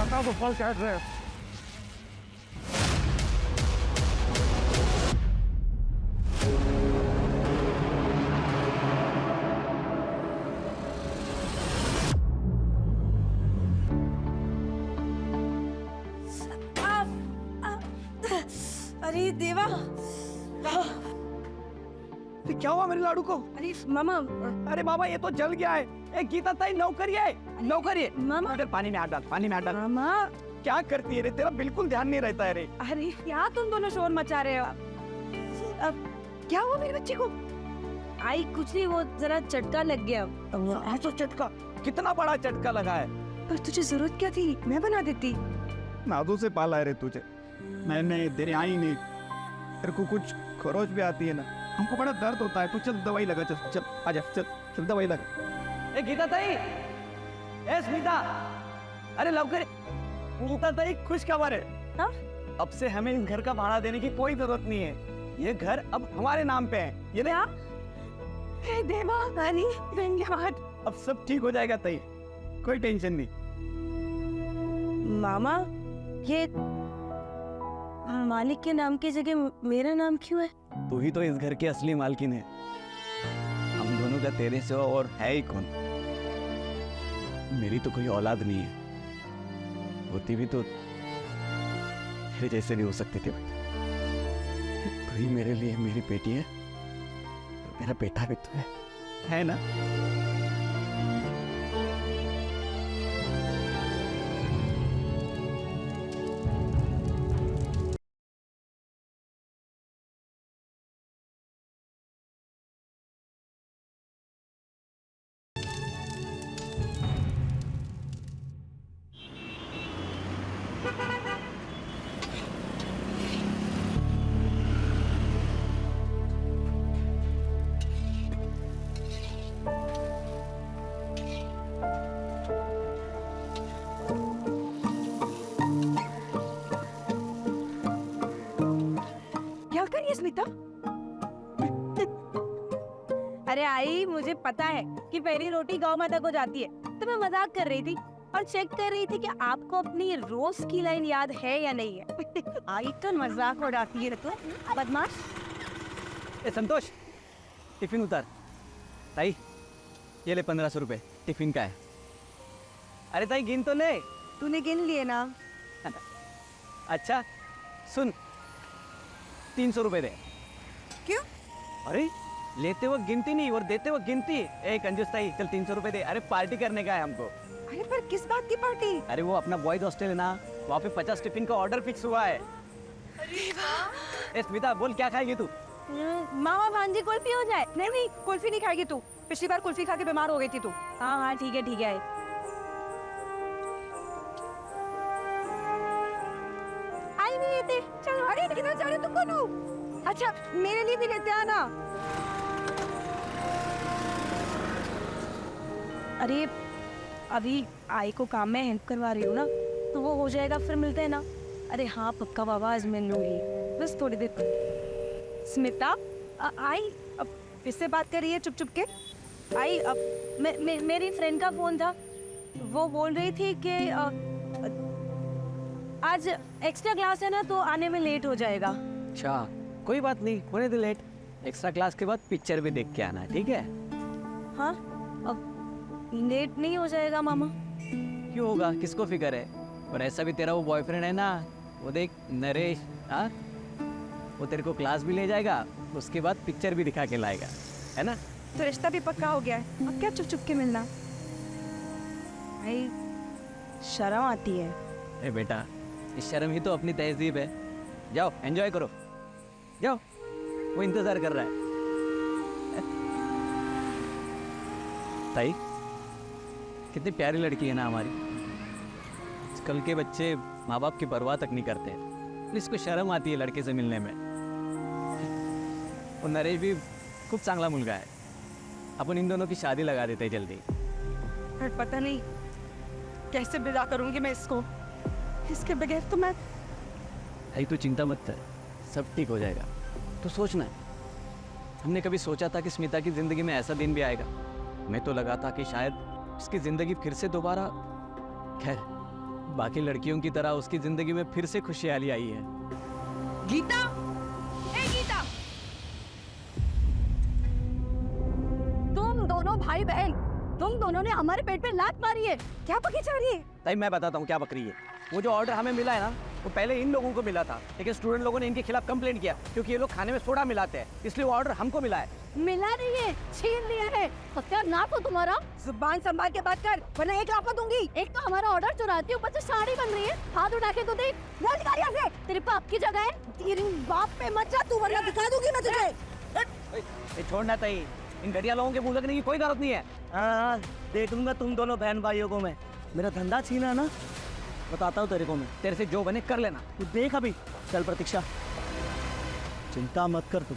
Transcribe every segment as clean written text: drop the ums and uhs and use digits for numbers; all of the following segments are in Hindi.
बता दो फर्स्ट एड्रेस। अरे देवा, क्या हुआ मेरे लाडू को? अरे मामा, अरे बाबा ये तो जल गया है। ए गीता ताई नौकरी है, नौकरी है। मामा, अरे पानी में हाथ डाल, पानी में हाथ डाल। मामा, क्या करती है रे, तेरा बिल्कुल ध्यान नहीं रहता है रे। अरे क्या तुम दोनों शोर मचा रहे हो? अब क्या हुआ मेरे बच्चे को? आई कुछ नहीं, वो जरा चटका लग गया। तो चटका, कितना बड़ा चटका लगा है। पर तुझे जरूरत क्या थी, मैं बना देती। नादू से पाला है रे तुझे, मैंने तेरे आई नहीं। तेरे को कुछ खरोच भी आती है ना, हमको बड़ा दर्द होता है। तू चल दवाई लगा, चल चल आजा, चल चल दवाई लगा। ए गीता ताई, ए स्मिता, अरे लवकर। गीता ताई खुश खबर है। हाँ? अब से हमें इस घर का भाड़ा देने की कोई जरूरत नहीं है। ये घर अब हमारे नाम पे है। ये क्या? हे देवा, अरे धन्यवाद। अब सब ठीक हो जाएगा ताई, कोई टेंशन नहीं। मामा, ये मालिक के नाम की जगह मेरा नाम क्यों है? तू ही तो इस घर की असली मालकिन है। हम दोनों का तेरे सिवा और है ही कौन? मेरी तो कोई औलाद नहीं है, होती भी तो तेरे जैसे भी हो सकती थी। तू ही मेरे लिए मेरी बेटी है, तो मेरा बेटा भी तो है ना? क्या कर रही है स्मिता? अरे आई, मुझे पता है कि पहली रोटी गौ माता को जाती है, तो मैं मजाक कर रही थी और चेक कर रही थी कि आपको अपनी रोज की लाइन याद है या नहीं है। आई तो मजाक उड़ाती है तो बदमाश। ए संतोष, टिफिन उतार। ताई ये ले 1500 रुपए, टिफिन का है। अरे ताई गिन तो ले। तूने गिन लिए ना? अच्छा सुन, 300 रुपए दे। क्यों? अरे लेते वक्त गिनती नहीं और देते वक्त गिनती। ए कंजूस ताई, चल 300 रुपए दे। अरे पार्टी करने का है हमको। अरे पर किस बात की पार्टी? अरे वो अपना बॉयज हॉस्टल है ना, वहाँ पे 50 टिफिन का ऑर्डर फिक्स हुआ है। ए स्मिता बोल, क्या खाएगी तू? मामा भांजी कुल्फी हो जाए। नहीं नहीं, कुल्फी नहीं खाएगी तू। पिछली बार कुल्फी खा के बीमार हो गई थी तू। हाँ हाँ ठीक है ठीक है। आई भी लेते। चलो, अरे किधर जा रहे हो तुम दोनों? अच्छा मेरे लिए भी लेते आना। अरे अभी आई को काम में हेल्प करवा रही हूँ ना, तो वो हो जाएगा, फिर मिलते हैं ना। अरे हाँ पक्का बाबा, आज मिल लूंगी, बस थोड़ी देर। स्मिता, आई अब किससे बात कर रही है चुप चुप के? आई अब मेरी फ्रेंड का फोन था, वो बोल रही थी कि आज एक्स्ट्रा क्लास है ना, तो आने में लेट हो जाएगा। अच्छा कोई बात नहीं, होने दे लेट। एक्स्ट्रा क्लास के बाद पिक्चर भी देख के आना, ठीक है? हाँ, अब लेट नहीं हो जाएगा मामा? क्यों होगा, किसको फिक्र है? और ऐसा भी तेरा वो बॉयफ्रेंड है ना, वो देख नरेश, हाँ, वो तेरे को क्लास भी ले जाएगा, उसके बाद पिक्चर भी दिखा के लाएगा, है ना? तो रिश्ता भी पक्का हो गया है, अब क्या चुप चुप के मिलना? भाई शर्म आती है। ए बेटा, इस शर्म ही तो अपनी तहजीब है। जाओ एंजॉय करो, जाओ, वो इंतजार कर रहा है। ताई कितनी प्यारी लड़की है ना हमारी। कल के बच्चे माँ बाप की परवाह तक नहीं करते, इसको शर्म आती है लड़के से मिलने में। और नरेश भी खूब चांगला मुलगा है, अपन इन दोनों की शादी लगा देते हैं जल्दी। पर पता नहीं कैसे विदा करूंगी मैं इसको, इसके बगैर तो मैं। भाई तू चिंता मत कर, सब ठीक हो जाएगा। तो सोचना है, हमने कभी सोचा था कि स्मिता की जिंदगी में ऐसा दिन भी आएगा? मैं तो लगा था कि शायद इसकी जिंदगी फिर से दोबारा, खैर बाकी लड़कियों की तरह उसकी जिंदगी में फिर से खुशहाली आई है। गीता, ए गीता, तुम दोनों भाई बहन, तुम दोनों ने हमारे पेट पे लात मारी है, क्या पकी जा रही है? ताई मैं बताता हूँ क्या बकरी है। वो जो ऑर्डर हमें मिला है ना, वो पहले इन लोगों को मिला था, लेकिन स्टूडेंट लोगों ने इनके खिलाफ कंप्लेंट किया क्योंकि ये लोग खाने में सोडा मिलाते हैं, इसलिए वो ऑर्डर हमको मिला है। मिला नहीं है, छीन लिया है। सत्यानाश हो तुम्हारा। जुबान संभाल के बात कर, वरना एक लाफा दूंगी। एक तो हमारा ऑर्डर चुराती, ऊपर से साड़ी बन रही है। हाथ उठा के तो देख, निकाल यहाँ से। तेरे बाप की जगह है, तेरे बाप पे मत जा तू, वरना दिखा दूंगी मैं तुझे। छोड़ना ताई, इन घटिया लोगों के मुंह लगने की कोई जरूरत नहीं है। हाँ, दे दूंगा तुम दोनों बहन भाइयों को मैं। मेरा धंधा छीना ना, बताता हूँ तेरे को मैं। तेरे से जो बने कर लेना। तू देख अभी। चल प्रतीक्षा, चिंता मत कर तू।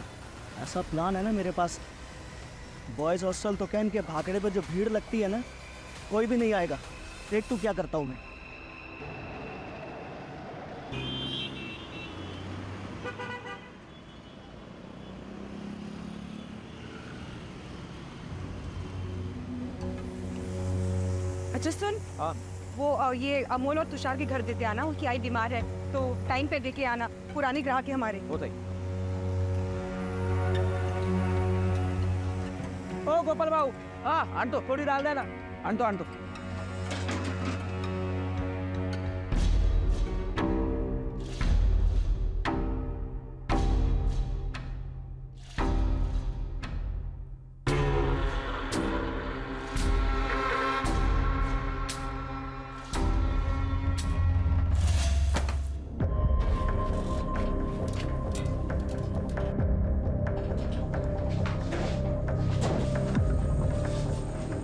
ऐसा प्लान है ना मेरे पास। बॉयज हॉस्टल तो कैन के भागड़े पर जो भीड़ लगती है ना, कोई भी नहीं आएगा। देख तू क्या करता हूँ मैं। अच्छा सुन, वो ये अमोल और तुषार के घर देते आना, उनकी आई बीमार है, तो टाइम पे देके आना। पुरानी ग्राहक है हमारे। हो ताई। ओ गोपाल बाबू, हाँ आन तो थोड़ी डाल देना। आन तो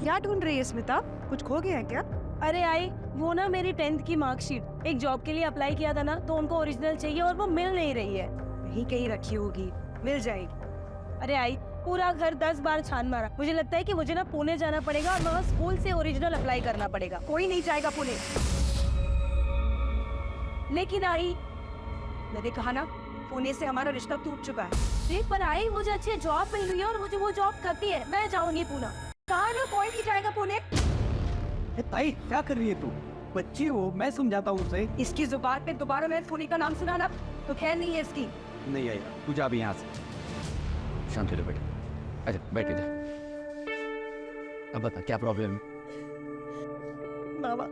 क्या ढूंढ रही है स्मिता? कुछ खो गया है क्या? अरे आई, वो ना मेरी 10th की मार्कशीट, एक जॉब के लिए अप्लाई किया था ना, तो उनको ओरिजिनल चाहिए और वो मिल नहीं रही है। कहीं कहीं रखी होगी, मिल जाएगी। अरे आई, पूरा घर 10 बार छान मारा। मुझे लगता है कि मुझे ना पुणे जाना पड़ेगा और वहाँ स्कूल से ओरिजिनल अप्लाई करना पड़ेगा। कोई नहीं जाएगा पुणे। लेकिन आई, मैंने कहा ना, पुणे से हमारा रिश्ता टूट चुका है। देख पर आई, मुझे अच्छी जॉब मिल रही है और मुझे वो जॉब करती है। मैं जाऊंगी पुणे। कहा ना, कोई नहीं जाएगा पुणे। ताई क्या कर रही है तू? बच्ची हो, मैं समझाता हूँ उसे। इसकी जुबान पे दोबारा मैं पुणे का नाम सुना ना, तो खैर नहीं है इसकी। नहीं आएगा, तू जा अभी यहाँ से। शांति से बैठ। अच्छा बैठ जा। अब बता क्या प्रॉब्लम है? मामा,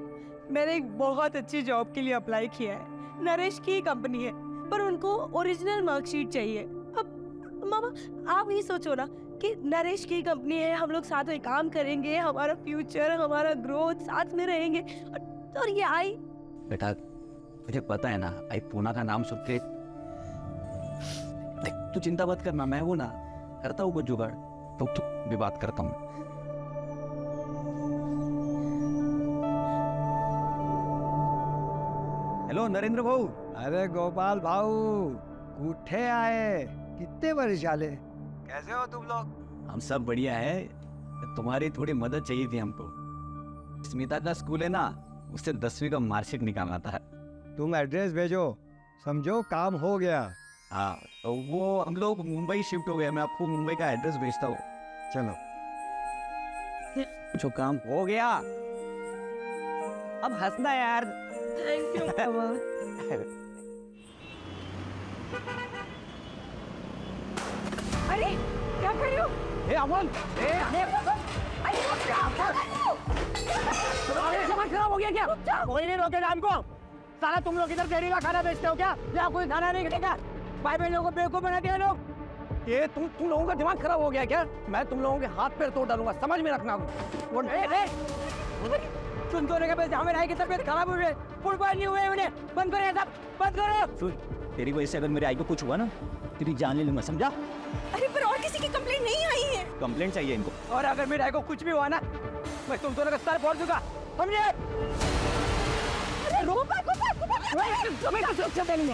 मैंने एक बहुत अच्छी जॉब के लिए अप्लाई किया है। नरेश की कंपनी है, पर उनको ओरिजिनल मार्कशीट चाहिए। अब मामा, आप ही सोचो ना कि नरेश की कंपनी है, हम लोग साथ में काम करेंगे, हमारा फ्यूचर, हमारा ग्रोथ साथ में रहेंगे, और ये आई। बेटा मुझे पता है ना, आई पूना का नाम सुन के। देख तू चिंता मत करना, मैं वो ना करता हूँ कुछ जुगाड़, तो भी बात करता हूँ। हेलो नरेंद्र भाऊ। अरे गोपाल भाऊ, उठे आए, कितने वर्ष झाले? कैसे हो तुम लोग? हम सब बढ़िया है, तुम्हारी थोड़ी मदद चाहिए थी हमको। स्मिता का स्कूल है ना, उससे 10वीं का मार्कशीट निकालना था। तुम एड्रेस भेजो, समझो काम हो गया। हाँ तो वो हम लोग मुंबई शिफ्ट हो गए, मैं आपको मुंबई का एड्रेस भेजता हूँ। चलो, जो काम हो गया, अब हंसना यार। Thank you. अरे क्या कर रही हो? ए अमन, समझ खराब हो गया क्या? कोई नहीं रोकेगा हमको। साला तुम लोग इधर जहरीला खाना बेचते हो क्या? या कोई खाना नहीं खिलेगा? भाई बहनों को बेवकूफ बना दिया लोग। ये तुम लोगों का दिमाग खराब हो गया क्या? मैं तुम लोगों के हाथ पैर तोड़ डालूंगा, समझ में रखना। वो सुन तो का पैसे हमें राय की तबीयत खराब हो गई, फुटबॉल नहीं हुए उन्हें। बंद करो ये सब, बंद करो। सुन, तेरी वजह से अगर मेरे आई को कुछ हुआ ना, तेरी जान ले लूंगा, समझा? अरे पर और किसी की कंप्लेंट नहीं आई है। कंप्लेंट चाहिए इनको। और अगर मेरे आई को कुछ भी हुआ ना, मैं तुम दोनों का सर फोड़ दूंगा, समझे?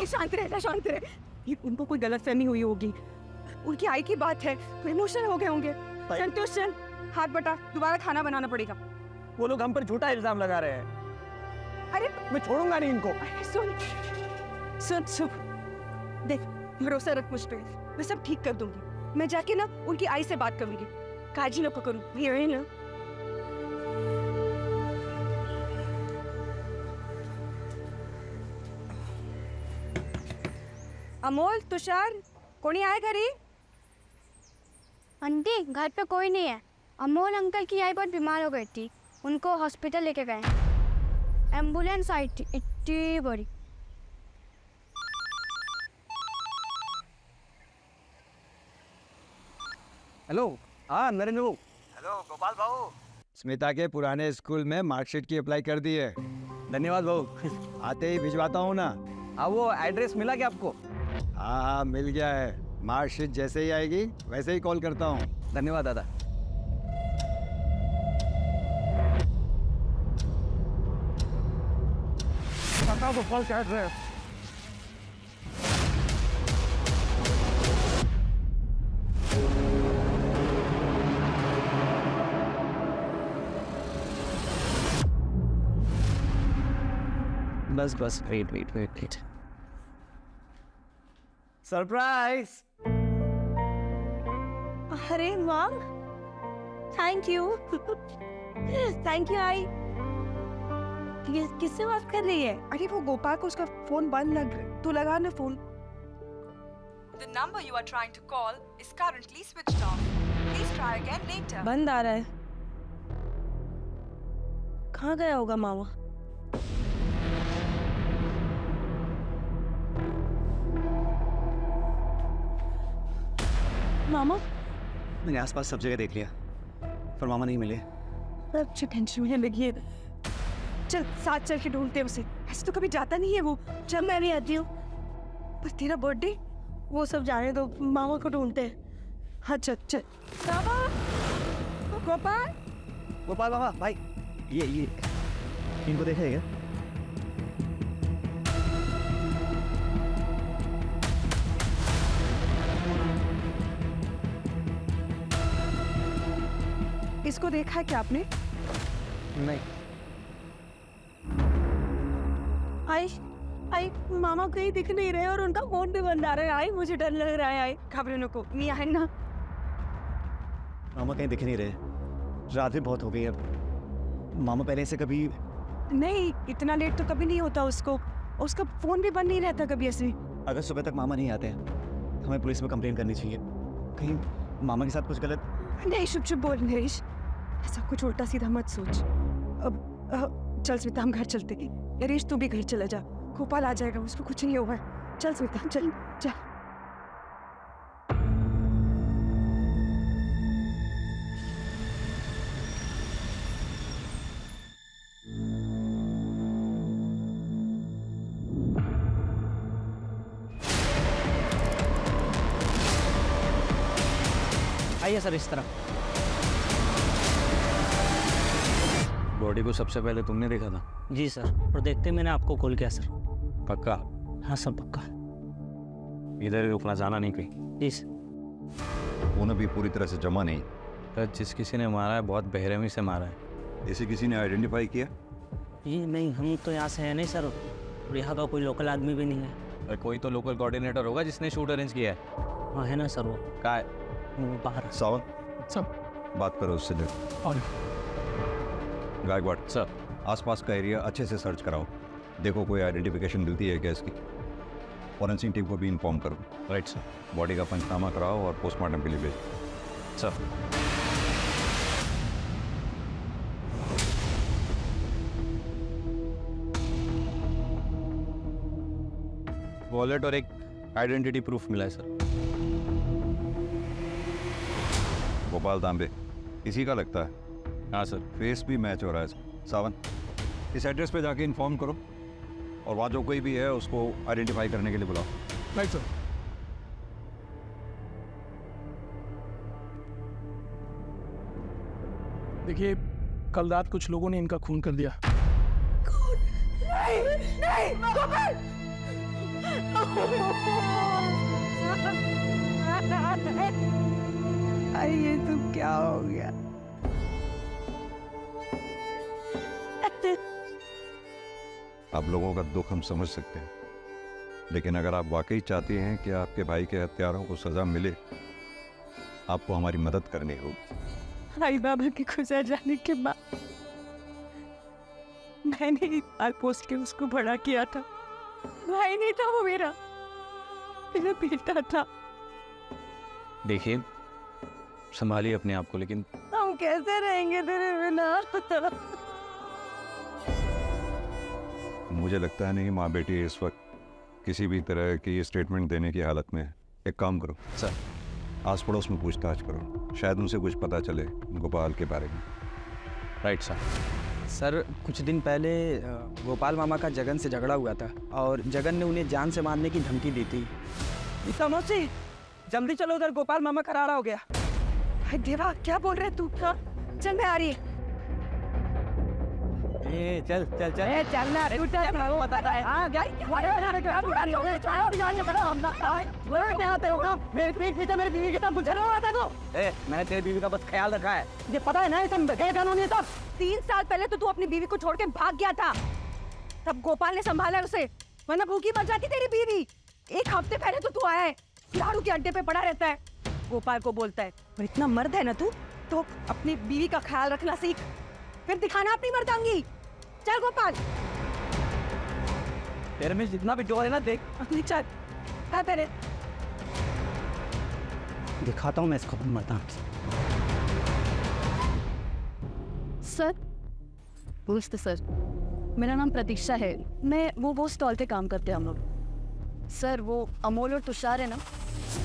शांत रहे, शांत रहे। ये उनको कोई गलतफहमी हुई होगी, उनकी आई की बात है, तो इमोशनल हो गए होंगे। संतोष चल, हाथ बटा, दोबारा खाना बनाना पड़ेगा। वो लोग हम पर झूठा इल्जाम लगा रहे हैं। अरे मैं छोड़ूंगा नहीं इनको। अरे सुन सुन सुन, देख भरोसा रख मुझ पे, मैं सब ठीक कर दूंगी। मैं जाके ना उनकी आई से बात करूंगी, काजी ना करूँ, ये ना। अमोल, तुषार, कोणी आहे घरी? आंटी घर पे कोई नहीं है। अमोल अंकल की आई बहुत बीमार हो गई थी, उनको हॉस्पिटल लेके गए। एम्बुलेंस आई थी इतनी बड़ी। हेलो, हाँ नरेंद्र बाबू। हेलो गोपाल भाऊ, स्मिता के पुराने स्कूल में मार्कशीट की अप्लाई कर दी है। धन्यवाद बाबू। आते ही भिजवाता हूँ ना। हाँ, वो एड्रेस मिला क्या आपको? हाँ हाँ मिल गया है। मार्कशीट जैसे ही आएगी वैसे ही कॉल करता हूँ। धन्यवाद दादा। बताओ गोपाल क्या एड्रेस? बस बस wait wait wait wait. Surprise. अरे वाह, थैंक यू। Thank you. आई किससे बात कर रही है? अरे वो गोपाल को उसका फोन बंद लग रहा है, तू लगा ना phone. The number you are trying to call is currently switched off. Please try again later. बंद आ रहा है। कहाँ गया होगा मामा? मामा, मैंने आसपास सब जगह देख लिया पर मामा नहीं मिले। अब टेंशन में लगी है। चल साथ चल के ढूंढते हैं उसे। ऐसे तो कभी जाता नहीं है वो। जब मैं भी आती हूँ। पर तेरा बर्थडे वो सब जाने दो, मामा को ढूंढते हैं। हाँ चल चल। बाबा, गोपाल, गोपाल मामा भाई, ये इनको देखा है क्या? इसको देखा है क्या आपने? नहीं। आई मामा कहीं दिख नहीं रहे और उनका फोन भी बंद आ रहा है। आई मुझे डर लग रहा है। आई घबराने को नहीं है ना। मामा कहीं दिख नहीं रहे। रात भी बहुत हो गई अब। मामा पहले से कभी नहीं, इतना लेट तो कभी नहीं होता उसको। उसका फोन भी बंद नहीं रहता कभी ऐसे। अगर सुबह तक मामा नहीं आते हैं हमें पुलिस में कंप्लेन करनी चाहिए। कहीं मामा के साथ कुछ गलत। नहीं चुप चुप बोल नरेश, ऐसा कुछ उल्टा सीधा मत सोच। अब चल स्मिता, हम घर चलते हैं। नरेश तू भी घर चला जा, गोपाल आ जाएगा, उसको कुछ नहीं होगा। चल स्मिता चल चल। आइए सर इस तरफ। बॉडी को सबसे पहले तुमने देखा था? जी सर, और देखते मैंने आपको कॉल किया सर। पक्का? हाँ सर पक्का। इधर रुकना, जाना नहीं कहीं। जी सर। खून अभी पूरी तरह से जमा नहीं। तो जिस किसी ने मारा है बहुत बेरहमी से मारा है। इसे किसी ने आइडेंटिफाई किया? जी नहीं, हम तो यहाँ से है नहीं सर, और यहाँ का कोई लोकल आदमी भी नहीं है। और कोई तो लोकल कोऑर्डिनेटर होगा जिसने शूट अरेंज किया है। हाँ है ना सर, वो कहाँ है? बाहर। सावन सब बात करो उससे। और गायकवाड़ सर आसपास का एरिया अच्छे से सर्च कराओ। देखो कोई आइडेंटिफिकेशन मिलती है क्या इसकी। फॉरेंसिक टीम को भी इन्फॉर्म करो। Right sir. बॉडी का पंचनामा कराओ और पोस्टमार्टम के लिए भेजो। सर वॉलेट और एक आइडेंटिटी प्रूफ मिला है सर। गोपाल तांबे इसी का लगता है। हाँ सर। फेस भी मैच हो रहा है। सावन इस एड्रेस पे जाके इन्फॉर्म करो और वहाँ जो कोई भी है उसको आइडेंटिफाई करने के लिए बुलाओ। Right sir. देखिए, कल रात कुछ लोगों ने इनका खून कर दिया। अरे ये तो क्या हो गया? आप लोगों का दुख हम समझ सकते हैं, लेकिन अगर आप वाकई चाहते हैं कि आपके भाई के हत्यारों को सजा मिले, आपको हमारी मदद करनी होगी। भाई बाबा के गुजर जाने के बाद मैंने एक बार पोस्ट के उसको बड़ा किया था। भाई नहीं था वो मेरा, मेरा बेटा था। देखिए, संभालिए अपने आप को, लेकिन हम कैसे रहेंगे तेरे बिना? मुझे लगता है नहीं माँ बेटी इस वक्त किसी भी तरह की स्टेटमेंट देने की हालत में है। एक काम करो सर, आस पड़ोस में पूछताछ करो, शायद उनसे कुछ पता चले गोपाल के बारे में। Right sir. सर कुछ दिन पहले गोपाल मामा का जगन से झगड़ा हुआ था और जगन ने उन्हें जान से मारने की धमकी दी थी। समोसी जल्दी चलो, उधर गोपाल मामा करारा हो गया। हाय देवा, क्या बोल रहे तू? हाँ, चल मैं आ रही है। चल चल चल। चलना तू चल, मैं बताता है। हाँ गया मेरे बीवी के साथ पूछा आता तो मैंने तेरी बीवी का बस ख्याल रखा है। ये पता है ना, ये सब गए कानूनी सब। 3 साल पहले तो तू अपनी बीवी को छोड़ के भाग गया था, तब गोपाल ने संभाला उसे, वरना भूखी मर जाती तेरी बीवी। 1 हफ्ते पहले तो तू आया है, दारू के अड्डे पे पड़ा रहता है, गोपाल को बोलता है। और इतना मर्द है ना तू, तो अपनी बीवी का ख्याल रखना सीख, फिर दिखाना अपनी मर्दांगी। चल गोपाल, तेरे में जितना भी जोर है ना, देख चल। हाँ तेरे दिखाता हूँ मैं इसको मरता। सर, नमस्ते सर, मेरा नाम प्रतीक्षा है। मैं वो स्टॉल पे काम करते हैं हम लोग। सर वो अमोल और तुषार है ना,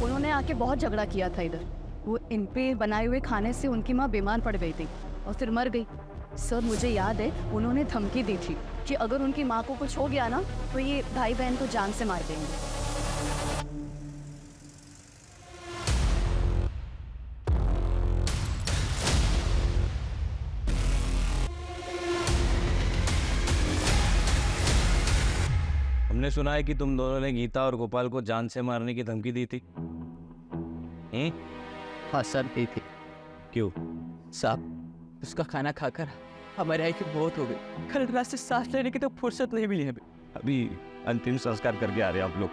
उन्होंने आके बहुत झगड़ा किया था इधर। वो इन पे बनाए हुए खाने से उनकी माँ बीमार पड़ गई थी और फिर मर गई। सर मुझे याद है, उन्होंने धमकी दी थी कि अगर उनकी माँ को कुछ हो गया ना, तो ये भाई बहन को जान से मार देंगे। हमने सुना है कि तुम दोनों ने गीता और गोपाल को जान से मारने की धमकी दी थी। हाँ सर, दी थी। क्यों? साहब, उसका खाना खाकर हमारे आई की मौत हो गई। कल रात से सांस लेने की तो फुर्सत नहीं मिली हमें। अभी अंतिम संस्कार करके आ रहे हैं आप लोग।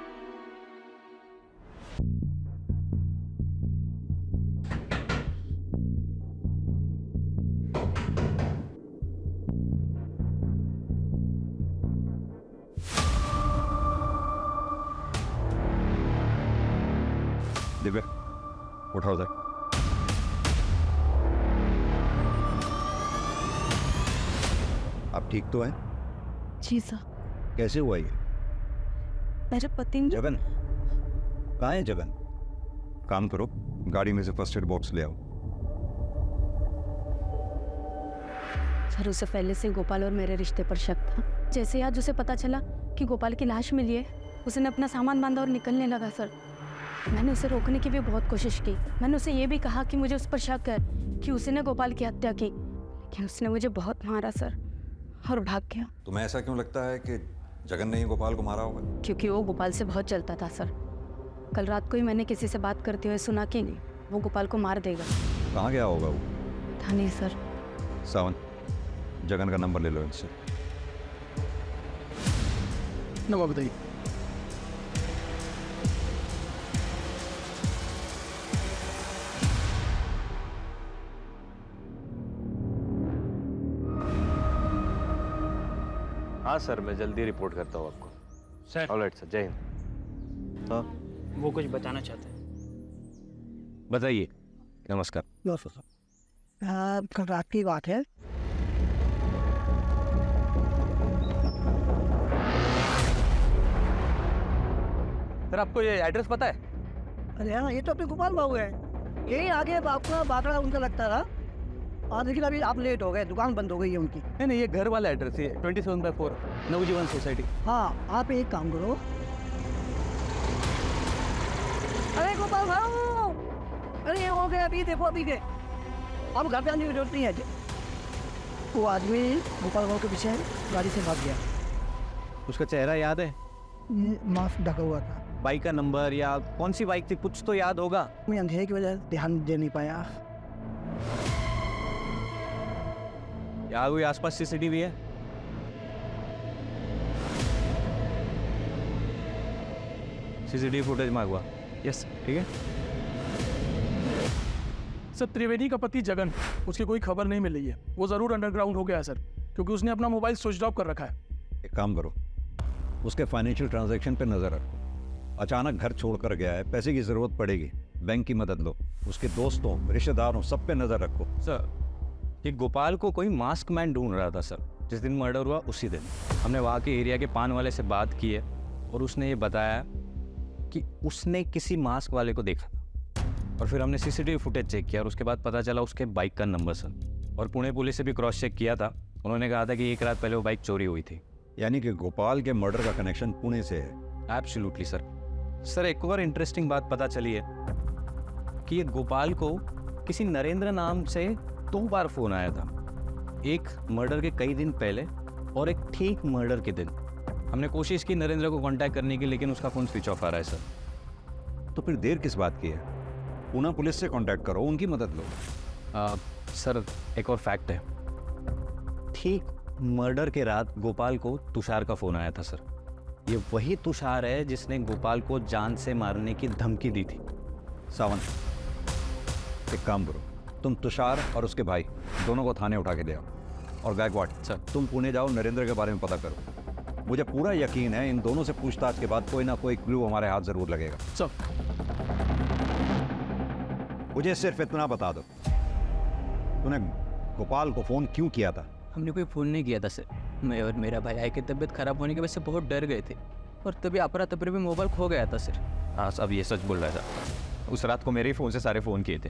दिव्या, उठाओ उधर। आप ठीक तो हैं? जी सर। कैसे हुआ ये? मेरे पति ने जगन कहाँ है? जगन, काम करो, गाड़ी में से फर्स्ट एड बॉक्स ले आओ। सर उसे पहले से गोपाल और मेरे रिश्ते पर शक था। जैसे आज उसे पता चला कि गोपाल की लाश मिली है, उसने अपना सामान बांधा और निकलने लगा। सर मैंने उसे रोकने की भी बहुत कोशिश की। मैंने उसे ये भी कहा कि मुझे उस पर शक है कि उसने गोपाल की हत्या की, लेकिन उसने मुझे बहुत मारा सर, और भाग गया। तुम्हें ऐसा क्यों लगता है कि जगन ने ही गोपाल को मारा होगा? क्योंकि वो गोपाल से बहुत चलता था सर। कल रात को ही मैंने किसी से बात करते हुए सुना कि वो गोपाल को मार देगा। कहाँ गया होगा वो? था नहीं सर। सावन, जगन का नंबर ले लो इनसे। नंबर बताइए। हाँ सर, मैं जल्दी रिपोर्ट करता हूँ आपको। सर। ऑलराइट सर, जय हिंद। वो कुछ बताना चाहते हैं। बताइए। नमस्कार। कल रात की बात है। सर आपको ये एड्रेस पता है? अरे हाँ, ये तो अपने गोपाल बाबू है। यही आगे आपका बाकड़ा उनका लगता था। और लेकिन अभी आप लेट हो गए, दुकान बंद हो गई है उनकी। नहीं, ये घर वाला एड्रेस है, 27/4 नवजीवन सोसाइटी। हाँ, आप एक काम करो। अरे गोपाल बाबू, अरे ये हो गया, अभी देखो, अभी के अब घर पे आने की जरूरत नहीं है। वो आदमी गोपाल बाबू के पीछे गाड़ी से भाग गया। उसका चेहरा याद है? मास्क ढका हुआ था। बाइक का नंबर या कौन सी बाइक थी, कुछ तो याद होगा। मैं अंधेरे की वजह से ध्यान दे नहीं पाया। यहाँ कोई आसपास सीसीटीवी है? CCTV footage मांगवा। यस, ठीक है। सर त्रिवेदी का पति जगन, उसकी कोई खबर नहीं मिल रही है। वो ज़रूर अंडरग्राउंड हो गया है सर, क्योंकि उसने अपना मोबाइल स्विच ऑफ कर रखा है। एक काम करो, उसके फाइनेंशियल ट्रांजैक्शन पे नजर रखो। अचानक घर छोड़कर गया है, पैसे की जरूरत पड़ेगी, बैंक की मदद लो, उसके दोस्तों रिश्तेदारों सब पे नजर रखो। सर ये गोपाल को कोई मास्क मैन ढूंढ रहा था सर। जिस दिन मर्डर हुआ उसी दिन हमने वहाँ के एरिया के पान वाले से बात की है और उसने ये बताया कि उसने किसी मास्क वाले को देखा था। और फिर हमने सीसीटीवी फुटेज चेक किया और उसके बाद पता चला उसके बाइक का नंबर सर। और पुणे पुलिस से भी क्रॉस चेक किया था, उन्होंने कहा था कि 1 रात पहले वो बाइक चोरी हुई थी। यानी कि गोपाल के मर्डर का कनेक्शन पुणे से है। Absolutely sir. सर एक और इंटरेस्टिंग बात पता चली है कि ये गोपाल को किसी नरेंद्र नाम से 2 बार फोन आया था, एक मर्डर के कई दिन पहले और एक ठीक मर्डर के दिन। हमने कोशिश की नरेंद्र को कांटेक्ट करने की, लेकिन उसका फोन स्विच ऑफ आ रहा है सर। तो फिर देर किस बात की है? पुणे पुलिस से कांटेक्ट करो, उनकी मदद लो। सर एक और फैक्ट है, ठीक मर्डर के रात गोपाल को तुषार का फोन आया था सर। ये वही तुषार है जिसने गोपाल को जान से मारने की धमकी दी थी। सावंत, एक काम करो, तुम तुषार और उसके भाई दोनों को थाने उठा के ले आओ। और गायकवाड़ सर, तुम पुणे जाओ, नरेंद्र के बारे में पता करो। मुझे पूरा यकीन है इन दोनों से पूछताछ के बाद कोई ना कोई क्लू हमारे हाथ जरूर लगेगा। सर मुझे सिर्फ इतना बता दो, तूने गोपाल को फोन क्यों किया था? हमने कोई फ़ोन नहीं किया था सर। मैं और मेरा भाई आई की तबीयत खराब होने की वजह से बहुत डर गए थे और तभी अपरा तपरे में मोबाइल खो गया था सर। हाँ अब ये सच बोल रहा था। उस रात को मेरे ही फ़ोन से सारे फ़ोन किए थे।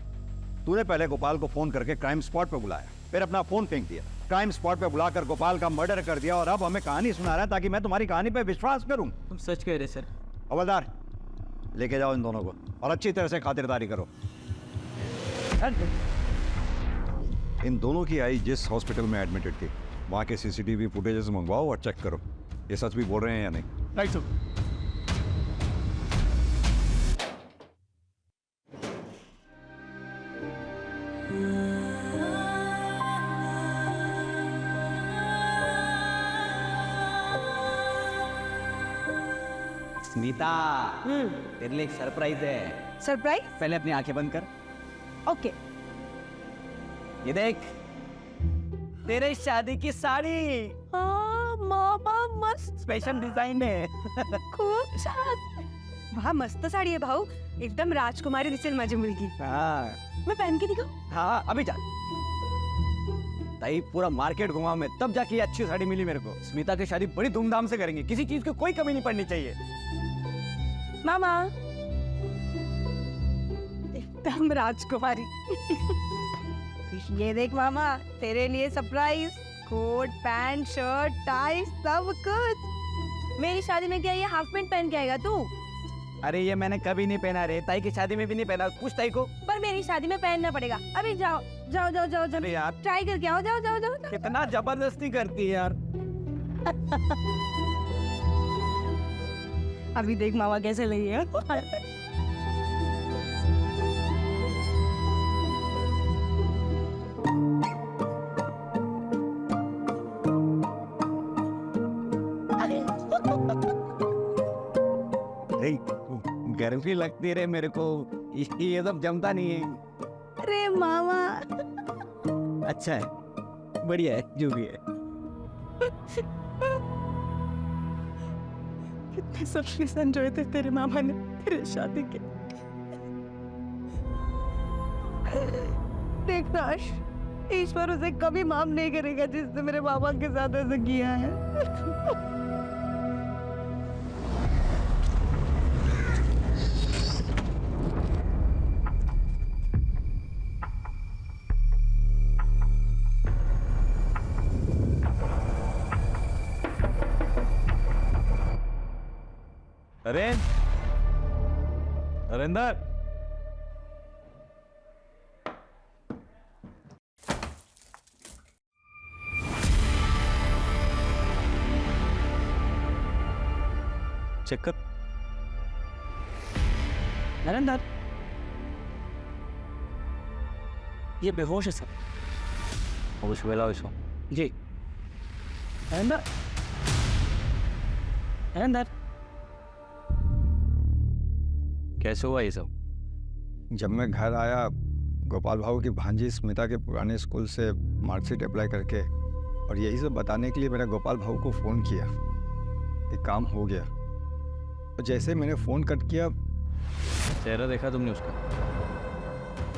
तूने पहले गोपाल को फोन करके क्राइम स्पॉट पे बुलाया, फिर अपना फोन फेंक दिया, क्राइम स्पॉट पे बुलाकर गोपाल का मर्डर कर दिया और अब हमें कहानी सुना रहा है ताकि मैं तुम्हारी कहानी पे विश्वास करूं। तुम सच कह रहे सर। हवलदार, लेके जाओ इन दोनों को और अच्छी तरह से खातिरदारी करो। इन दोनों की आई जिस हॉस्पिटल में एडमिटेड थी, वहाँ के सीसीटीवी फुटेजेस मंगवाओ और चेक करो ये सच भी बोल रहे हैं या नहीं। Right sir. स्मिता, तेरे लिए एक सरप्राइज है। सरप्राइज? पहले अपनी आंखें बंद कर। ओके। ये देख, तेरे शादी की साड़ी हाँ मामा मस्त, स्पेशल डिजाइन है। खूब छान। वाह मस्त साड़ी है भाऊ, एकदम राजकुमारी दिसेल माझी मुलगी। हाँ मैं पहन के दिखाऊं? हाँ अभी जा। ताई पूरा मार्केट घुमा मैं, तब जाके ये अच्छी साड़ी मिली मेरे को। स्मिता की शादी बड़ी धूमधाम से करेंगे, किसी चीज की कोई कमी नहीं पड़नी चाहिए। मामा एकदम राजकुमारी। ये देख मामा, तेरे लिए surprise, coat pant shirt tie सब कुछ। मेरी शादी में क्या ये हाफ पैंट पहन के आएगा तू? अरे ये मैंने कभी नहीं पहना रे, ताई की शादी में भी नहीं पहना। पूछ ताई को। पर मेरी शादी में पहनना पड़ेगा। अभी जाओ जाओ जाओ जाओ जाओ, अरे यार ट्राई करके आओ, जाओ जाओ जाओ। कितना जबरदस्ती करती है यार। अभी देख मामा कैसे लगी है। गर्मी लगती रे मेरे को, ये सब जमता नहीं है। अरे मामा अच्छा है, बढ़िया है, जो भी है। कितने सबके संजोए थे तेरे मामा ने तेरे शादी के। देखना ईश्वर उसे कभी माफ नहीं करेगा जिसने मेरे मामा के साथ ऐसा किया है। नरेंद्र, चेक कर। नरेंद्र, ये बेहोश है सर। होश वेला इसको। जी नरेंद्र, नरेंद्र कैसे हुआ ये सब? जब मैं घर आया, गोपाल भाऊ की भांजी स्मिता के पुराने स्कूल से मार्कशीट अप्लाई करके और यही सब बताने के लिए मैंने गोपाल भाऊ को फ़ोन किया। एक काम हो गया। जैसे मैंने फ़ोन कट किया, चेहरा देखा तुमने उसका?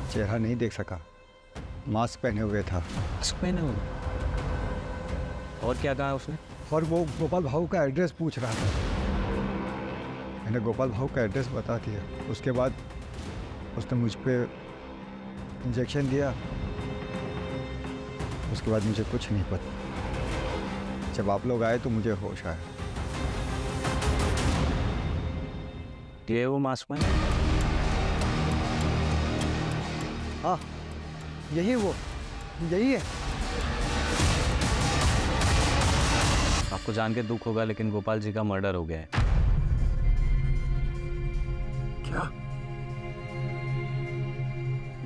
चेहरा नहीं देख सका, मास्क पहने हुए था। मास्क पहने हुए? और क्या कहा उसने? और वो गोपाल भाऊ का एड्रेस पूछ रहा था। मैंने गोपाल भाऊ का एड्रेस बता दिया। उसके बाद उसने मुझ पे इंजेक्शन दिया। उसके बाद मुझे कुछ नहीं पता। जब आप लोग आए तो मुझे होश आया। ये वो मास्क मैन? हाँ, यही वो, यही है। आपको जान के दुख होगा, लेकिन गोपाल जी का मर्डर हो गया है। क्या?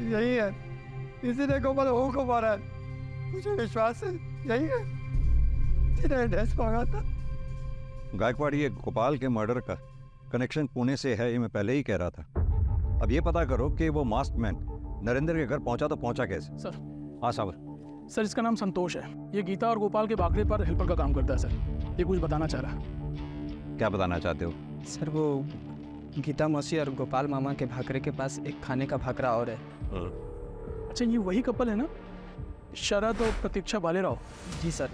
यही है, इसी ने गोपाल भाऊ को मारा है। मुझे विश्वास है यही है, जिसने एड्रेस मांगा था। गायकवाड़, ये गोपाल के मर्डर का कनेक्शन पुणे से है, ये मैं पहले ही कह रहा था। अब ये पता करो कि वो मास्क मैन नरेंद्र के घर पहुंचा तो पहुंचा कैसे? सर। हाँ साबर। सर, इसका नाम संतोष है। ये गीता और गोपाल के भागने पर हेल्पर का काम करता है सर। ये कुछ बताना चाह रहा है। क्या बताना चाहते हो? सर, वो गीता मौसी और गोपाल मामा के भाकरे के पास एक खाने का भाकरा और है। अच्छा, ये वही कपल है ना, शरद और प्रतीक्षा भालेराव? जी सर।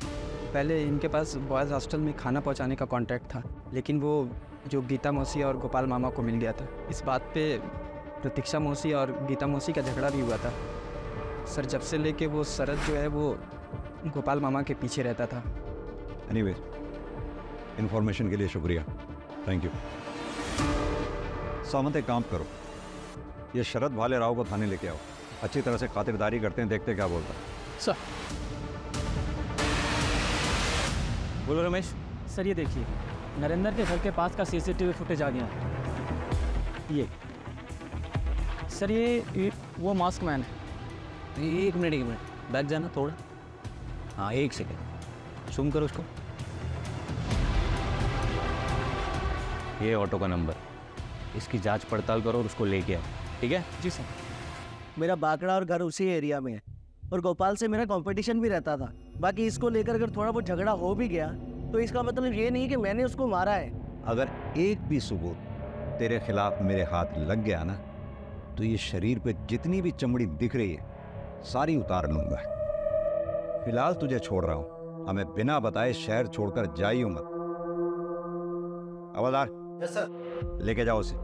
पहले इनके पास बॉयज़ हॉस्टल में खाना पहुंचाने का कॉन्ट्रैक्ट था, लेकिन वो जो गीता मौसी और गोपाल मामा को मिल गया था। इस बात पे प्रतीक्षा मौसी और गीता मौसी का झगड़ा भी हुआ था सर। जब से लेके वो शरद जो है वो गोपाल मामा के पीछे रहता था। एनीवे, इन्फॉर्मेशन के लिए शुक्रिया, थैंक यू। सामंत, एक काम करो, ये शरद भालेराव को थाने लेके आओ। अच्छी तरह से खातिरदारी करते हैं, देखते क्या बोलता है। सर। बोलो रमेश। सर, ये देखिए, नरेंद्र के घर के पास का सीसीटीवी फुटेज आ गया। ये सर, ये वो मास्क मैन है। एक मिनट, बैठ जाना थोड़ा। हाँ, एक सेकेंड, जूम करो उसको। ये ऑटो का नंबर, इसकी जांच पड़ताल करो और उसको लेके आओ, ठीक है? जी सर। मेरा बाकड़ा और घर उसी एरिया में है, और गोपाल से मेरा कंपटीशन भी रहता था। बाकी इसको लेकर अगर थोड़ा बहुत झगड़ा हो भी गया तो इसका मतलब ये नहीं कि मैंने उसको मारा है। अगर एक भी सबूत तेरे खिलाफ मेरे हाथ लग गया ना, तो ये शरीर पे जितनी भी चमड़ी दिख रही है सारी उतार लूंगा। फिलहाल तुझे छोड़ रहा हूं, हमें बिना बताए शहर छोड़कर जाइयो मत। हवलदार। Yes sir. लेके जाओ उसे।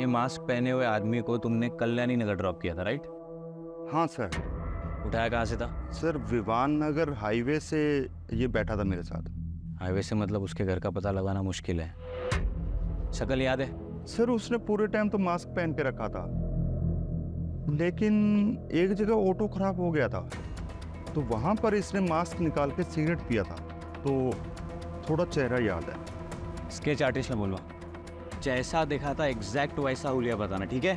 ये मास्क पहने हुए आदमी को तुमने कल्याणी नगर ड्रॉप किया था, राइट? हाँ सर। उठाया कहाँ से था? सर, विवान नगर हाईवे से ये बैठा था मेरे साथ। हाईवे से मतलब उसके घर का पता लगाना मुश्किल है। शक्ल याद है? सर, उसने पूरे टाइम तो मास्क पहन के रखा था, लेकिन एक जगह ऑटो खराब हो गया था, तो वहाँ पर इसने मास्क निकाल के सिगरेट पिया था, तो थोड़ा चेहरा याद है। स्केच आर्टिस्ट ने बोलवा, जैसा देखा था एग्जैक्ट वैसा हुलिया बताना, ठीक है?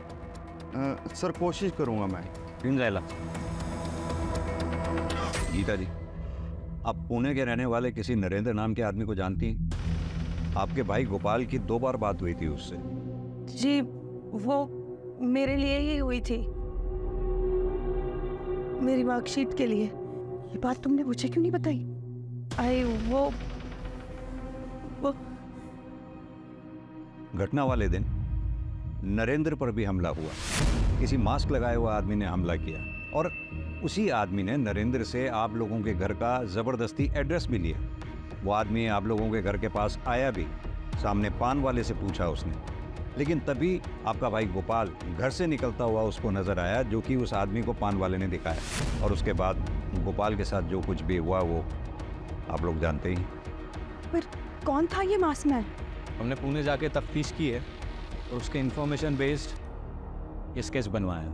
सर, कोशिश करूँगा मैं। रिंजाइला। गीता जी, आप पुणे के रहने वाले किसी नरेंद्र नाम के आदमी को जानती हैं? आपके भाई गोपाल की 2 बार बात हुई थी उससे। जी, वो मेरे लिए ही हुई थी, मेरी मार्कशीट के लिए। ये बात तुमने मुझे क्यों नहीं बताई? आई वो घटना वाले दिन नरेंद्र पर भी हमला हुआ। किसी मास्क लगाए हुआ आदमी ने हमला किया, और उसी आदमी ने नरेंद्र से आप लोगों के घर का ज़बरदस्ती एड्रेस भी लिया। वो आदमी आप लोगों के घर के पास आया भी, सामने पान वाले से पूछा उसने, लेकिन तभी आपका भाई गोपाल घर से निकलता हुआ उसको नज़र आया, जो कि उस आदमी को पान वाले ने दिखाया। और उसके बाद गोपाल के साथ जो कुछ भी हुआ वो आप लोग जानते ही। पर कौन था ये मास्क मैन? हमने पुणे जाके तफ्तीश की है और उसके इंफॉर्मेशन बेस्ड ये स्केच बनवाया।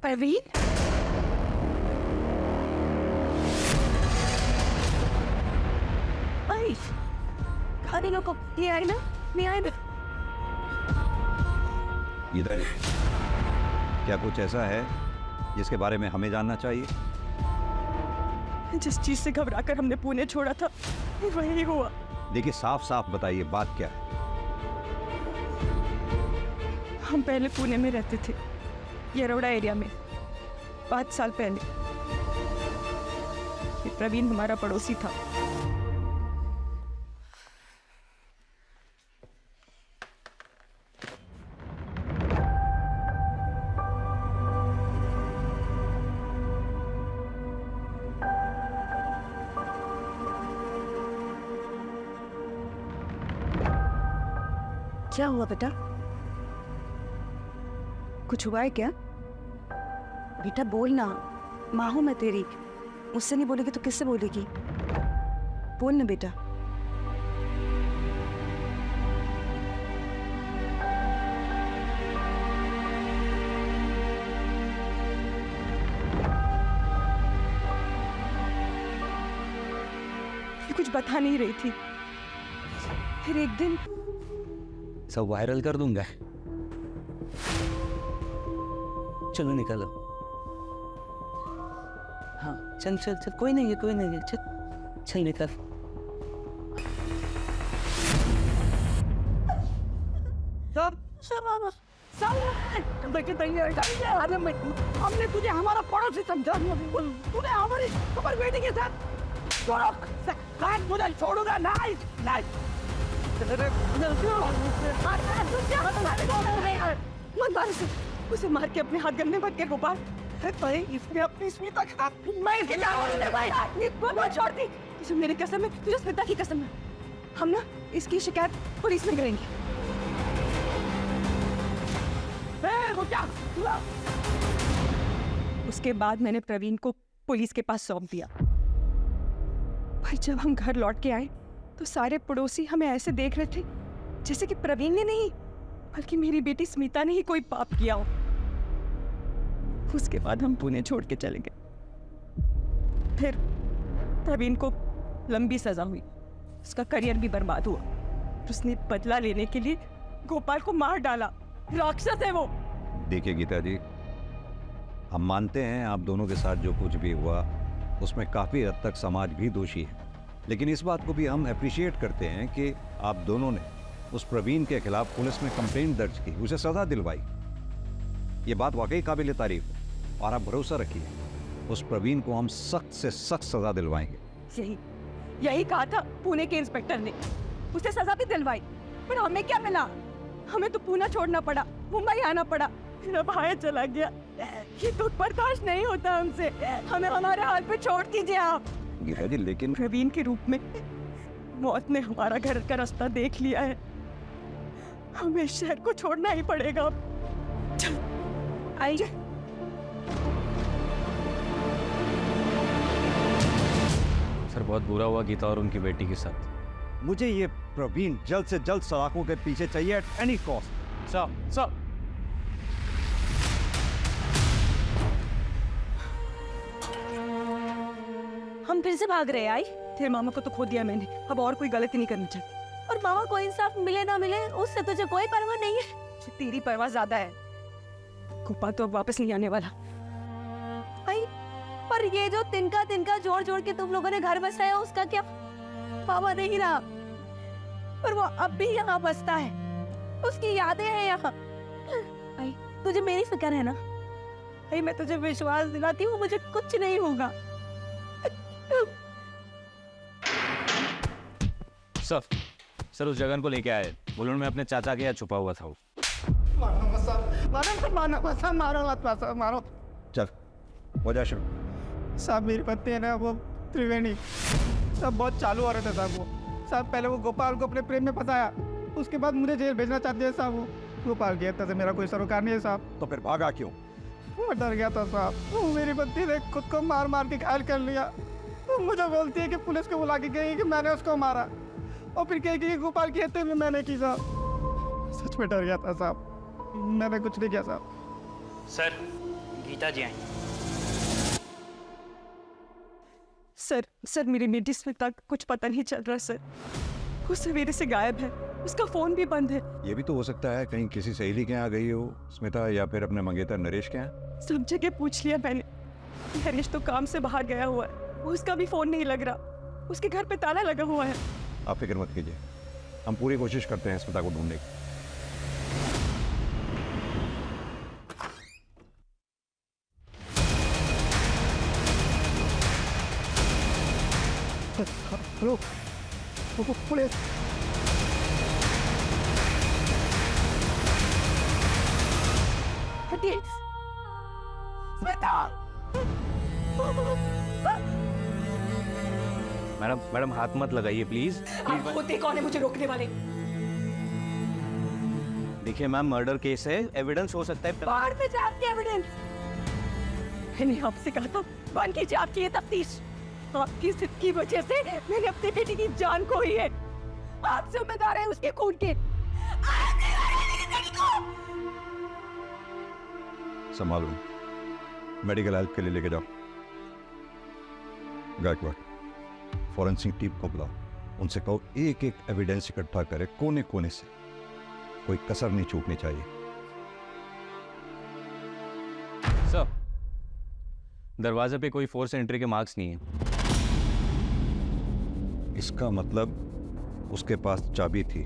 परवीन? खाने लोग ये आए ना, नहीं आए ना। इधर क्या कुछ ऐसा है जिसके बारे में हमें जानना चाहिए? जिस चीज से घबराकर हमने पुणे छोड़ा था वही हुआ। देखिए, साफ साफ बताइए बात क्या है। हम पहले पुणे में रहते थे, येरवड़ा एरिया में, 5 साल पहले। ये प्रवीण हमारा पड़ोसी था। क्या हुआ बेटा? कुछ हुआ है क्या? बेटा बोल ना, माँ हूं मैं तेरी। मुझसे नहीं बोलेगी तो किससे बोलेगी? बोल ना बेटा। ये कुछ बता नहीं रही थी, फिर एक दिन सब वायरल कर दूंगा। चलो निकलो। हाँ चल चल चल, कोई नहीं है, कोई नहीं है, चल चल निकल। हमने तुझे हमारा पड़ोसी समझा, तूने हमारी खबर बेटी के साथ मुझे छोड़ूंगा नहीं नहीं। मत मार उसे, मार के अपने हाथ गंदे मत के गोपाल। इसने अपनी स्मिता के साथ मैं छोड़ दी। तुझे मेरी कसम है, तुझे स्मिता की कसम है। हम ना इसकी शिकायत पुलिस में करेंगे। उसके बाद मैंने प्रवीण को पुलिस के पास सौंप दिया। पर जब हम घर लौट के आए तो सारे पड़ोसी हमें ऐसे देख रहे थे जैसे कि प्रवीण ने नहीं बल्कि मेरी बेटी स्मिता ने ही कोई पाप किया हो। उसके बाद हम पुणे छोड़ के चले गए। फिर प्रवीण को लंबी सजा हुई, उसका करियर भी बर्बाद हुआ। उसने बदला लेने के लिए गोपाल को मार डाला। राक्षस है वो। देखिए गीता जी, हम मानते हैं आप दोनों के साथ जो कुछ भी हुआ उसमें काफ़ी हद तक समाज भी दोषी है, लेकिन इस बात को भी हम अप्रिशिएट करते हैं कि आप दोनों ने उस प्रवीण के खिलाफ पुलिस में कंप्लेंट दर्ज की, उसे सज़ा दिलवाई। ये बात वाकई काबिल तारीफ है और आप भरोसा रखिए उस प्रवीण को हम सख्त से सख्त सज़ा दिलवाएंगे। यही कहा था पुणे के इंस्पेक्टर ने, उसे सजा भी दिलवाई। पर हमें क्या मिला? हमें तो पुणे छोड़ना पड़ा, मुंबई आना पड़ा। मेरा भाई चला गया। ये दुख बर्दाश्त नहीं होता हमसे। हमें हमारे हाल पे छोड़ दीजिए आप। गीता जी लेकिन प्रवीण के रूप में मौत ने हमारा घर का रास्ता देख लिया है। हमें शहर को छोड़ना ही पड़ेगा। चल आइए। सर बहुत बुरा हुआ गीता और उनकी बेटी के साथ। मुझे ये प्रवीण जल्द से जल्द सलाखों के पीछे चाहिए एट एनी कॉस्ट। सब हम फिर से भाग रहे हैं। आई तेरे मामा को तो खो दिया मैंने, अब और कोई गलती नहीं करनी चाहिए। और मामा को इंसाफ मिले ना मिले उससे तुझे कोई परवाह नहीं है। तेरी परवाह ज्यादा है। गोपाल तो अब वापस नहीं आने वाला। आई पर ये जो तिनका तिनका जोड़ जोड़ के तुम लोगों ने घर बसाया उसका क्या? मामा नहीं रहा, पर वो अब भी यहाँ बसता है, उसकी यादें हैं यहाँ। आई तुझे मेरी फिक्र है ना? आई मैं तुझे विश्वास दिलाती हूँ मुझे कुछ नहीं होगा। सर उस जगन को लेके आए, बुलून में अपने चाचा के यहाँ छुपा हुआ था वो। मारो चल हो जा शुरू। साहब मेरी पत्नी है ना वो त्रिवेणी, सब बहुत चालू हो रहे थे साहब। वो साहब पहले वो गोपाल को अपने प्रेम में फंसाया, उसके बाद मुझे जेल भेजना चाहते हैं साहब। वो गोपाल की हत्या से मेरा कोई सरोकार नहीं है साहब। तो फिर भागा क्यों? वो डर गया था साहब। वो मेरी पत्नी ने खुद को मार मार के घायल कर लिया। तो मुझे बोलती है कि पुलिस को बुला के कहेगी कि मैंने उसको मारा, और फिर कहेगी कि गोपाल की हत्या भी मैंने की साहब। सच में डर गया था साहब, मैंने कुछ नहीं किया साहब। सर गीता जी आई। सर मेरी बेटी स्मिता कुछ पता नहीं चल रहा सर। वो सवेरे से गायब है, उसका फोन भी बंद है। ये भी तो हो सकता है कहीं किसी सहेली के यहाँ गई हो स्मिता, या फिर अपने मंगेतर नरेश के यहाँ। सब जगह पूछ लिया मैंने। नरेश तो काम से बाहर गया हुआ है, उसका भी फोन नहीं लग रहा, उसके घर पे ताला लगा हुआ है। आप फिक्र मत कीजिए, हम पूरी कोशिश करते हैं स्मिता को ढूंढने की। पुलिस मैडम हाथ मत लगाइए प्लीज। आप होते कौन है मुझे रोकने वाले? देखिए मैम, मर्डर केस है, एविडेंस हो सकता है। बाहर में जा आपकी एविडेंस। मैंने आपसे कहा था बंद कीजिए आपकी ये तफ्तीश। आपकी जिद की वजह से मैंने अपनी बेटी की जान खोई है। आप जिम्मेदार है उसके खून के। संभालो, मेडिकल हेल्प के लिए लेके जाओ। गायकवाड़, फॉरेंसिक टीम को बुलाओ, उनसे कहो एक एक एविडेंस इकट्ठा करे कोने कोने से, कोई कसर नहीं चूकनी चाहिए। सर, दरवाजे पे कोई फोर्स एंट्री के मार्क्स नहीं है। इसका मतलब उसके पास चाबी थी,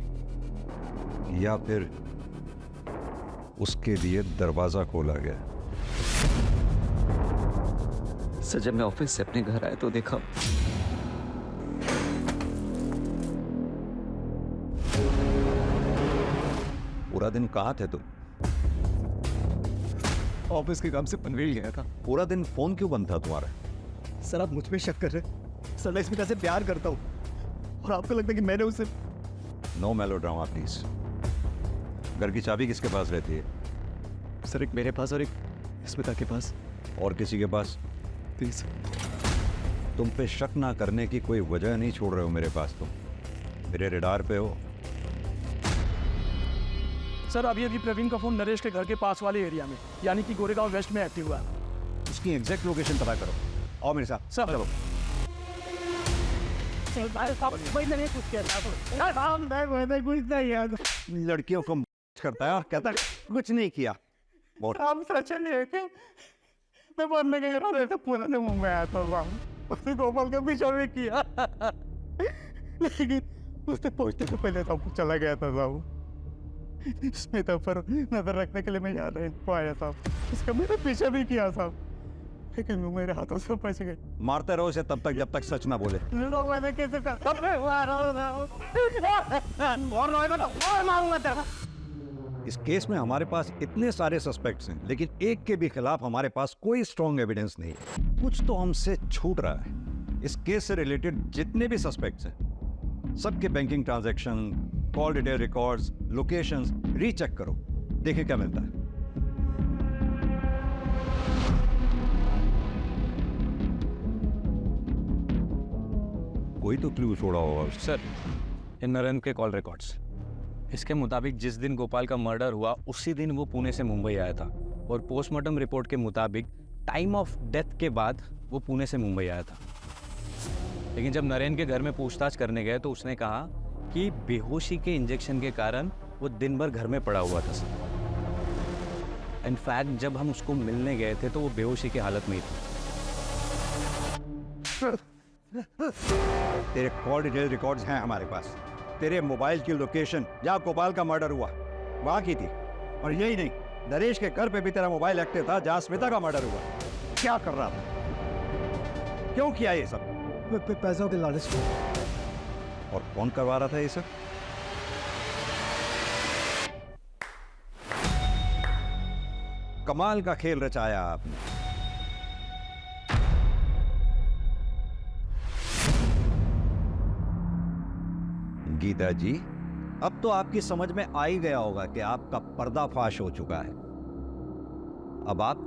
या फिर उसके लिए दरवाजा खोला गया। सर, जब मैं ऑफिस से अपने घर आया तो देखा पूरा दिन कहाँ थे तुम? ऑफिस के काम से पनवेल गया था। पूरा दिन फोन क्यों बंद था तुम्हारा? सर, आप मुझ पे शक कर रहे? सर, मैं स्मिता से प्यार करता हूँ और आपको लगता है कि मैंने उसे... नो मेलोड्रामा प्लीज। घर की चाबी किसके पास रहती है? सर, एक मेरे पास और एक स्मिता के पास। और किसी के पास? प्लीज। तुम पे शक ना करने की कोई वजह नहीं छोड़ रहे हो मेरे पास। तुम मेरे रेडार पे हो। सर, अभी अभी प्रवीण का फोन नरेश के घर के पास वाले एरिया में, यानी कि गोरेगांव वेस्ट में एक्टिव हुआ है। उसकी एग्जैक्ट लोकेशन पता करो। आओ मेरे साथ। सर, चलो। लड़कियों को करता है और कहता है कुछ नहीं किया। हम सच लेके मैं मरने के इरादे से पुराने मुंबई आया था। उसने गोपाल का पीछा भी किया, लेकिन उसने पहुंचने से पहले सब चला गया था साहब। स्मिता पर नजर रखने के लिए मैं यहाँ रहने आया था। इसका मेरा पीछा भी किया साहब, लेकिन वो मेरे हाथों से बच गए। मारते रहो इसे तब तक जब तक सच ना बोले। लोग मैंने कैसे मारूंगा तेरा। इस केस में हमारे पास इतने सारे सस्पेक्ट्स हैं, लेकिन एक के भी खिलाफ हमारे पास कोई स्ट्रॉन्ग एविडेंस नहीं है। कुछ तो हमसे छूट रहा है। इस केस से रिलेटेड जितने भी सस्पेक्ट्स हैं, सबके banking transaction, call detail records, locations recheck करो, देखिए क्या मिलता है। कोई तो क्लू छोड़ा होगा। सर, इन नरेंद्र के कॉल रिकॉर्ड्स, इसके मुताबिक जिस दिन गोपाल का मर्डर हुआ उसी दिन वो पुणे से मुंबई आया था, और पोस्टमार्टम रिपोर्ट के मुताबिक टाइम ऑफ डेथ के बाद वो पुणे से मुंबई आया था। लेकिन जब नरेंद्र के घर में पूछताछ करने गए तो उसने कहा कि बेहोशी के इंजेक्शन के कारण वो दिन भर घर में पड़ा हुआ था सर। इनफैक्ट जब हम उसको मिलने गए थे तो वो बेहोशी की हालत में ही था। तेरे कॉल डिटेल रिकॉर्ड्स हैं हमारे पास। तेरे मोबाइल की लोकेशन जहाँ गोपाल का मर्डर हुआ वहाँ की थी, और यही नहीं, नरेश के घर पे भी तेरा मोबाइल एक्टिव था जहाँ स्मिता का मर्डर हुआ। क्या कर रहा था? क्यों किया ये सब? पैसों के लालच में। और कौन करवा रहा था ये सब? कमाल का खेल रचाया आपने। गीता जी, अब तो आपकी समझ में आ ही गया होगा कि आपका पर्दाफाश हो चुका है। अब आप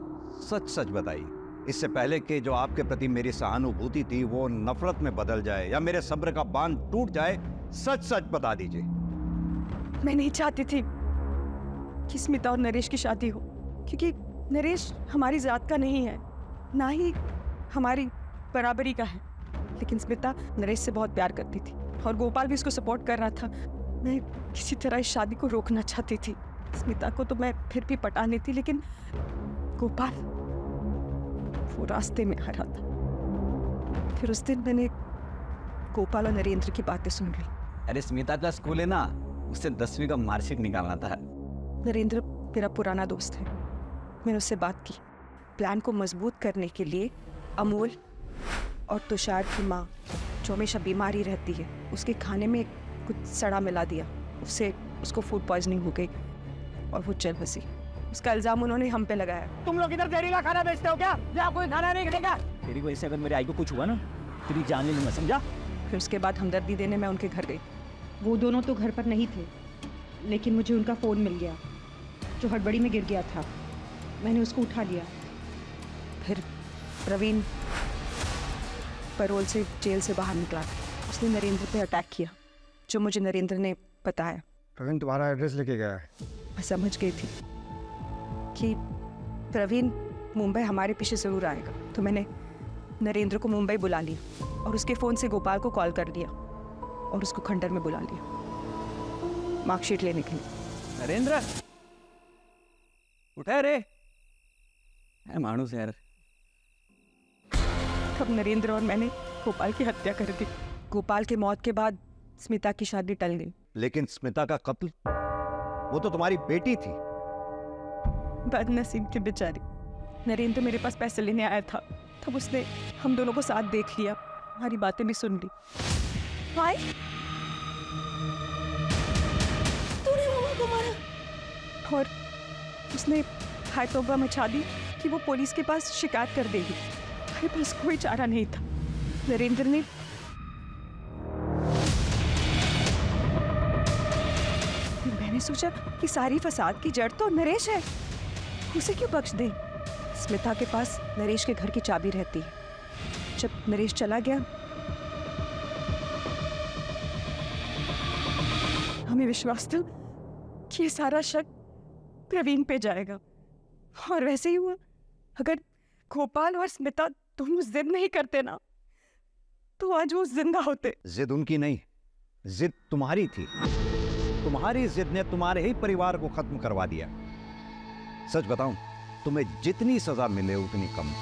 सच सच बताइए, इससे पहले कि जो आपके प्रति मेरी सहानुभूति थी वो नफरत में बदल जाए या मेरे सब्र का बांध टूट जाए, सच सच बता दीजिए। मैं नहीं चाहती थी कि स्मिता और नरेश की शादी हो, क्योंकि नरेश हमारी जात का नहीं है, ना ही हमारी बराबरी का है। लेकिन स्मिता नरेश से बहुत प्यार करती थी और गोपाल भी इसको सपोर्ट कर रहा था। मैं किसी तरह इस शादी को रोकना चाहती थी। स्मिता को तो मैं फिर भी पटा नहीं थी, लेकिन गोपाल वो रास्ते में आ रहा था। फिर उस दिन मैंने गोपाल और नरेंद्र की बातें सुन ली। अरे स्मिता का स्कूल है ना, उससे 10वीं का मार्कशीट निकालना था। नरेंद्र मेरा पुराना दोस्त है, मैंने उससे बात की। प्लान को मजबूत करने के लिए अमोल और तुषार की माँ, जो हमेशा बीमार ही रहती है, उसके खाने में कुछ सड़ा मिला दिया। उससे उसको फूड पॉइजनिंग हो गई और वो चल बसी। उसका इल्जाम उन्होंने हम पे लगाया। तुम लोग इधर जहरीला खाना बेचते हो क्या? या कोई खाना नहीं खिलेगा? तेरी वजह से अगर मेरे आई को कुछ हुआ ना, तेरी जान ले लूंगा, समझा? फिर उसके बाद हमदर्दी देने मैं उनके घर गई। वो दोनों तो घर पर नहीं थे, लेकिन मुझे उनका फ़ोन मिल गया जो हड़बड़ी में गिर गया था। मैंने उसको उठा लिया। फिर प्रवीण पैरोल से जेल से बाहर निकला। उसने नरेंद्र पे अटैक किया, जो मुझे नरेंद्र ने बताया। प्रवीण तुम्हारा एड्रेस लेके गया है। मैं समझ गई थी कि प्रवीण मुंबई हमारे पीछे ज़रूर आएगा, तो मैंने नरेंद्र को मुंबई बुला लिया और उसके फ़ोन से गोपाल को कॉल कर दिया और उसको खंडर में बुला लिया मार्कशीट लेने के लिए। नरेंद्र उठा रे मानुस यार। तब नरेंद्र और मैंने गोपाल की हत्या कर दी। गोपाल की मौत के बाद स्मिता की शादी टल गई। लेकिन स्मिता का कत्ल, वो तो तुम्हारी बेटी थी। बदनसीब की बेचारी। नरेंद्र मेरे पास पैसे लेने आया था, तब उसने हम दोनों को साथ देख लिया, हमारी बातें भी सुन ली। भाई, तूने मामा को मारा। और उसने हाय तौबा मचा दी कि वो पुलिस के पास शिकायत कर देगी। मेरे पास कोई चारा नहीं था। नरेंद्र ने मैंने सोचा कि सारी फसाद की जड़ तो नरेश है, उसे क्यों बख्श दे। स्मिता के पास नरेश के घर की चाबी रहती है। जब नरेश चला गया, हमें विश्वास था कि ये सारा शक प्रवीण पे जाएगा, और वैसे ही हुआ। अगर गोपाल और स्मिता दोनों जिद नहीं करते ना, तो आज वो जिंदा होते। जिद उनकी नहीं, जिद तुम्हारी थी। तुम्हारी जिद ने तुम्हारे ही परिवार को खत्म करवा दिया। सच बताऊं, तुम्हें जितनी सजा मिले उतनी कम।